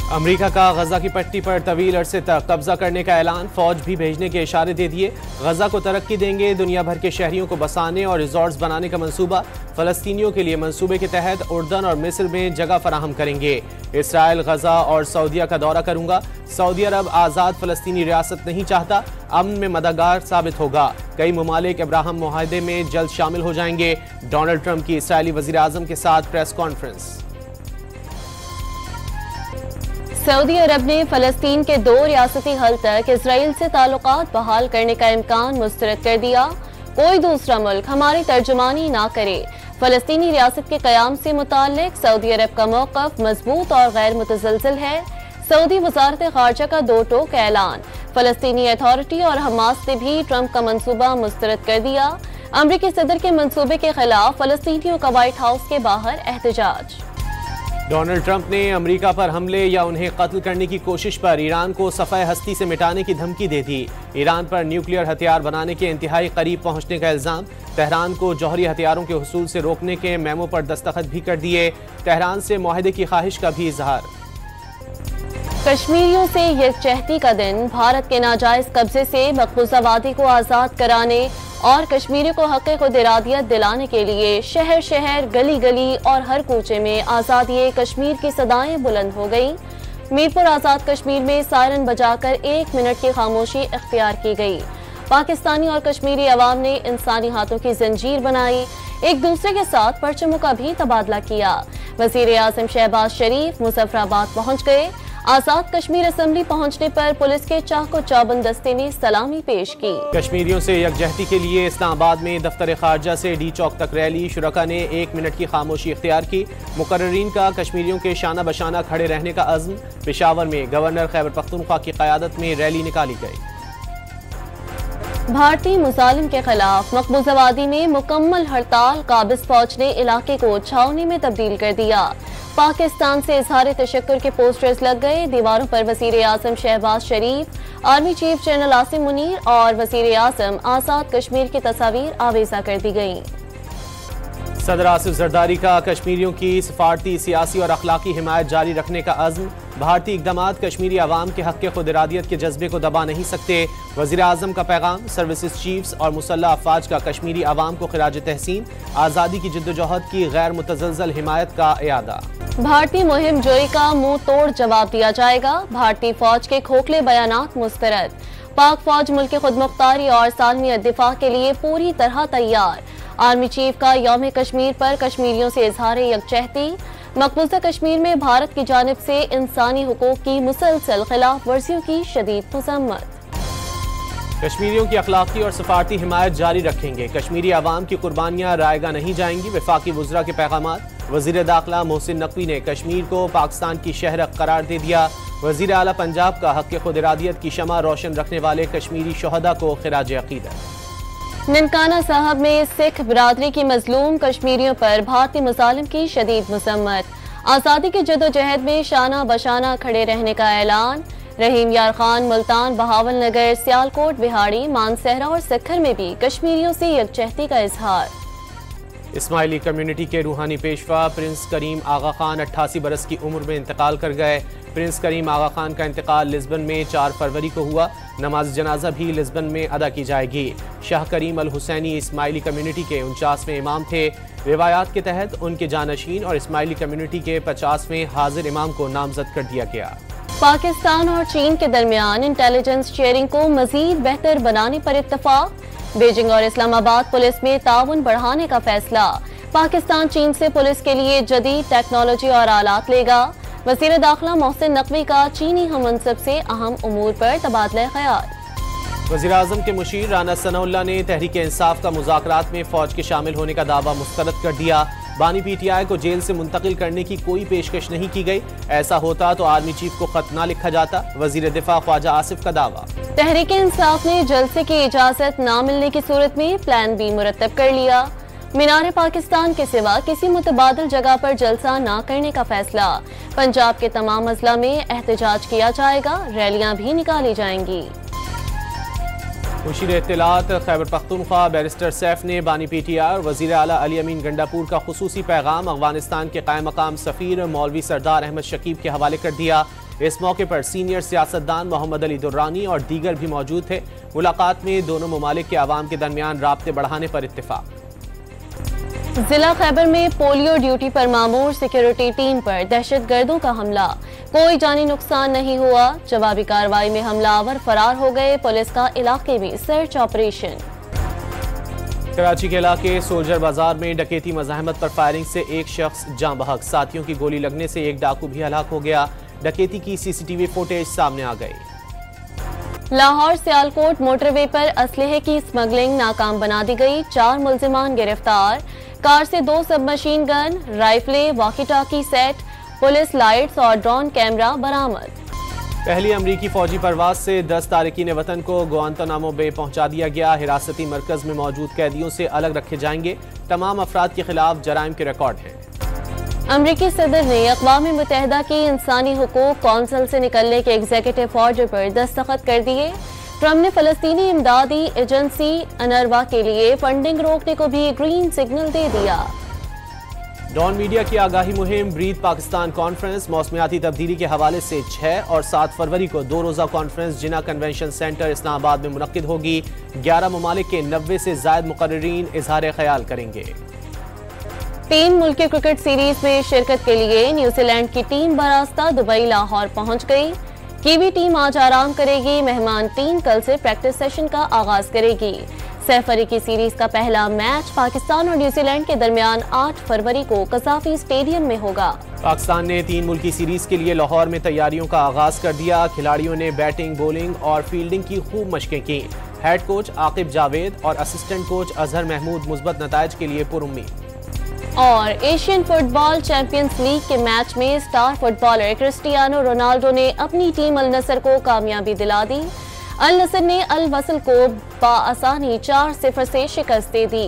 America का गजा की पट्टी पर तवील अरसे तक कब्जा करने का ऐलान, फौज भी भेजने के इशारे दे दिए। गजा को तरक्की देंगे, दुनिया भर के शहरियों को बसाने और रिजॉर्ट्स बनाने का मंसूबा। फलस्तीनियों के लिए मंसूबे के तहत उर्दन और मिस्र में जगह फराहम करेंगे। इसराइल, गजा और सऊदीया का दौरा करूंगा। सऊदी अरब आज़ाद फलस्तीनी रियासत नहीं चाहता, अमन में मददगार साबित होगा। कई ममालिक अब्राहम मुआहदे में जल्द शामिल हो जाएंगे। डोनाल्ड ट्रंप की इसराइली वज़ीर आज़म के साथ प्रेस कॉन्फ्रेंस। सऊदी अरब ने फलस्तीन के 2 रियासती हल तक इसराइल से ताल्लुकात बहाल करने का इम्कान मुस्तरद कर दिया। कोई दूसरा मुल्क हमारी तर्जुमानी ना करे। फलस्तीनी रियासत के क़याम से मुताल्लिक सऊदी अरब का मौक़िफ़ मजबूत और गैर मुतज़लज़ल है। सऊदी वज़ारत ख़ारजा का 2 टोक ऐलान। फलस्तीनी अथॉरिटी और हमास ने भी ट्रंप का मंसूबा मुस्तरद कर दिया। अमरीकी सदर के मंसूबे के खिलाफ फलस्तीनियों का व्हाइट हाउस के बाहर एहतजाज। डोनाल्ड ट्रंप ने अमेरिका पर हमले या उन्हें कत्ल करने की कोशिश पर ईरान को सफ़े हस्ती से मिटाने की धमकी दे दी। ईरान पर न्यूक्लियर हथियार बनाने के इंतहाई करीब पहुंचने का इल्ज़ाम। तेहरान को जौहरी हथियारों के हुसूल से रोकने के मेमो पर दस्तखत भी कर दिए। तेहरान से मुआहदे की ख्वाहिश का भी इजहार। कश्मीरियों से यकजहती का दिन। भारत के नाजायज कब्जे से मकबूजा वादी को आज़ाद कराने और कश्मीरियों को हक़ खुद इरादियत दिलाने के लिए शहर शहर, गली गली और हर कूचे में आज़ादी कश्मीर की सदाएं बुलंद हो गई। मीरपुर आज़ाद कश्मीर में सायरन बजाकर 1 मिनट की खामोशी इख्तियार की गई। पाकिस्तानी और कश्मीरी अवाम ने इंसानी हाथों की जंजीर बनाई, एक दूसरे के साथ परचमों का भी तबादला किया। वज़ीर आज़म शहबाज शरीफ मुजफ्फराबाद पहुँच गए। आज़ाद कश्मीर असेंबली पहुंचने पर पुलिस के चाको चौबंद दस्ते ने सलामी पेश की। कश्मीरियों से यकजहती के लिए इस्लामाबाद में दफ्तर खारजा से डी चौक तक रैली। शुरका ने 1 मिनट की खामोशी इख्तियार की। मुकर्ररीन का कश्मीरियों के शाना बशाना खड़े रहने का अज़्म। पेशावर में गवर्नर खैबर पख्तूनख्वा की क़यादत में रैली निकाली गई। भारतीय मुजालिम के खिलाफ मकबूजा वादी में मुकम्मल हड़ताल। काबिज फौज ने इलाके को छावनी में तब्दील कर दिया। पाकिस्तान से इजहार तशक्कुर के पोस्टर्स लग गए। दीवारों पर वज़ीर आज़म Shehbaz Sharif, army chief general Asim Munir और वज़ीर आज़म आज़ाद कश्मीर की तस्वीर आवेजा कर दी गई। सदर आसिफ जरदारी का कश्मीरियों की सफारती, सियासी और अखलाकी हिमायत जारी रखने का अज़्म। भारतीय इक़दामात कश्मीरी अवाम के हक़ खुद इरादियत के जज्बे को दबा नहीं सकते। वज़ीर आज़म का पैगाम। सर्विसेज चीफ्स और मुसल्लह अफ़वाज का कश्मीरी अवाम को खिराज तहसीन। आज़ादी की जद्दोजहद की गैर मुतज़लज़ल हिमायत का इयादा। भारतीय मुहिम जोई का मुंह तोड़ जवाब दिया जाएगा। भारतीय फौज के खोखले बयानात मुस्तरद। पाक फौज मुल्क की खुदमुख्तारी और सालमी दिफा के लिए पूरी तरह तैयार। आर्मी चीफ का यौम कश्मीर पर कश्मीरियों से इजहार यकजहती। मकबूजा कश्मीर में भारत की जानिब से इंसानी हुकूक की मुसलसल खिलाफ वर्जियों की शदीद मज़म्मत। कश्मीरियों की अखलाकी और सफारती हिमायत जारी रखेंगे। कश्मीरी अवाम की कुर्बानियाँ रायगा नहीं जाएंगी। वफाकी वज़रा के पैगामात। वज़ीर दाखिला मोहसिन नकवी ने कश्मीर को पाकिस्तान की शहर करार दे दिया। वज़ीर आला पंजाब का हक़ खुद इरादियत की शमा रोशन रखने वाले कश्मीरी शहदा को खिराज अक़ीदत। ननकाना साहब में सिख बिरादरी की मजलूम कश्मीरियों पर भारतीय मुजालिम की शदीद मज़म्मत। आज़ादी की जदोजहद में शाना बशाना खड़े रहने का ऐलान। रहीम यार खान, मुल्तान, बहावल नगर, सियालकोट, बिहाड़ी, मानसहरा और सखर में भी कश्मीरियों से यकजहती का इजहार। इस्माइली कम्युनिटी के रूहानी पेशवा प्रिंस करीम आगा खान 88 बरस की उम्र में इंतकाल कर गए। प्रिंस करीम आगा खान का इंतकाल लिस्बन में 4 फरवरी को हुआ। नमाज जनाजा भी लिस्बन में अदा की जाएगी। शाह करीम अल हुसैनी इस्माइली कम्युनिटी के 49वें इमाम थे। रिवायात के तहत उनके जानशीन और इस्माइली कम्युनिटी के 50वें हाजिर इमाम को नामजद कर दिया गया। पाकिस्तान और चीन के दरमियान इंटेलिजेंस शेयरिंग को मजीद बेहतर बनाने पर इत्तफाक। बीजिंग और इस्लामाबाद पुलिस में ताउन बढ़ाने का फैसला। पाकिस्तान चीन से पुलिस के लिए जदीद टेक्नोलॉजी और आलात लेगा। वज़ीर दाखिला मोहसिन नकवी का चीनी हममनसब से अहम उमूर पर तबादला ख्याल। वज़ीर आज़म के मुशीर राना सनाउल्लाह ने तहरीक इंसाफ का मुज़ाकरात में फ़ौज के शामिल होने का दावा मुस्तरद कर दिया। बानी PTI को जेल से मुंतकिल करने की कोई पेशकश नहीं की गई। ऐसा होता तो आर्मी चीफ को खत ना लिखा जाता। वज़ीर दिफा ख्वाजा आसिफ का दावा। तहरीक इंसाफ ने जलसे की इजाजत न मिलने की सूरत में प्लान B मुरतब कर लिया। मीनार पाकिस्तान के सिवा किसी मुतबादिल जगह पर जलसा न करने का फैसला। पंजाब के तमाम अजला में एहतजाज किया जाएगा। रैलियां भी निकाली जाएंगी। मुशीर इत्तलात खैबर पख्तूनख्वा बैरिस्टर सैफ ने बानी PTI और वज़ीर आला अली अमीन गंडापुर का खुसूसी पैगाम अफगानिस्तान के कायम मकाम सफ़ीर मौलवी सरदार अहमद शकीब के हवाले कर दिया। इस मौके पर सीनियर सियासतदान मोहम्मद अली दुर्रानी और दीगर भी मौजूद थे। मुलाकात में दोनों ममालिक के आवाम के दरमियान राब्ते बढ़ाने पर इत्तेफाक। जिला खैबर में पोलियो ड्यूटी पर मामूर सिक्योरिटी टीम पर दहशतगर्दों का हमला, कोई जानी नुकसान नहीं हुआ। जवाबी कार्रवाई में हमलावर फरार हो गए। पुलिस का इलाके में सर्च ऑपरेशन। कराची के इलाके सोल्जर बाजार में डकैती मज़ाहमत पर फायरिंग से एक शख्स जाँ बहक, साथियों की गोली लगने से एक डाकू भी हलाक हो गया। डकैती की सीसीटीवी फुटेज सामने आ गई। लाहौर सियालकोट मोटरवे पर असलहे की स्मगलिंग नाकाम बना दी गई। 4 मुल्जिमान गिरफ्तार। कार से 2 सबमशीन गन, राइफलें, walkie talkie set, police lights और ड्रोन कैमरा बरामद। पहली अमरीकी फौजी परवाज से 10 तारकीन वतन को गुआंतानामो बे पहुंचा दिया गया। हिरासती मरकज में मौजूद कैदियों से अलग रखे जाएंगे। तमाम अफराद के खिलाफ जराइम के रिकॉर्ड हैं। अमरीकी सदर ने अक़वाम मुत्तहिदा की इंसानी हुकूक कौंसिल से निकलने के एग्जीक्यूटिव ऑर्डर पर दस्तखत कर दिए। ट्रम्प ने फलस्तीनी इमदादी एजेंसी अनरवा के लिए फंडिंग रोकने को भी ग्रीन सिग्नल दे दिया। डॉन मीडिया की आगाही मुहिम ब्रीथ पाकिस्तान कॉन्फ्रेंस मौसमियाती तब्दीली के हवाले से 6 और 7 फरवरी को 2 रोज़ा कॉन्फ्रेंस जिना कन्वेंशन सेंटर इस्लामाबाद में मुनक्किद होगी। 11 ममालिक के 90 से ज़ायद मुकर्रिरीन इजहार ख्याल करेंगे। 3 मुल्की क्रिकेट सीरीज में शिरकत के लिए न्यूजीलैंड की टीम बरास्ता दुबई लाहौर पहुंच गई। कीवी टीम आज आराम करेगी। मेहमान टीम कल से प्रैक्टिस सेशन का आगाज करेगी। सैफरी की सीरीज का पहला मैच पाकिस्तान और न्यूजीलैंड के दरमियान 8 फरवरी को कसाफी स्टेडियम में होगा। पाकिस्तान ने 3 मुल्की सीरीज के लिए लाहौर में तैयारियों का आगाज कर दिया। खिलाड़ियों ने बैटिंग, बॉलिंग और फील्डिंग की खूब मशकें की। हेड कोच आकिब जावेद और असिस्टेंट कोच अजहर महमूद मुस्बत नताइज के लिए पुरुम्मीद। और एशियन फुटबॉल चैंपियंस लीग के मैच में स्टार फुटबॉलर क्रिस्टियानो रोनाल्डो ने अपनी टीम अल नसर को कामयाबी दिला दी। अल नसर ने अल वसल को बाआसानी 4-0 से शिकस्त दे दी।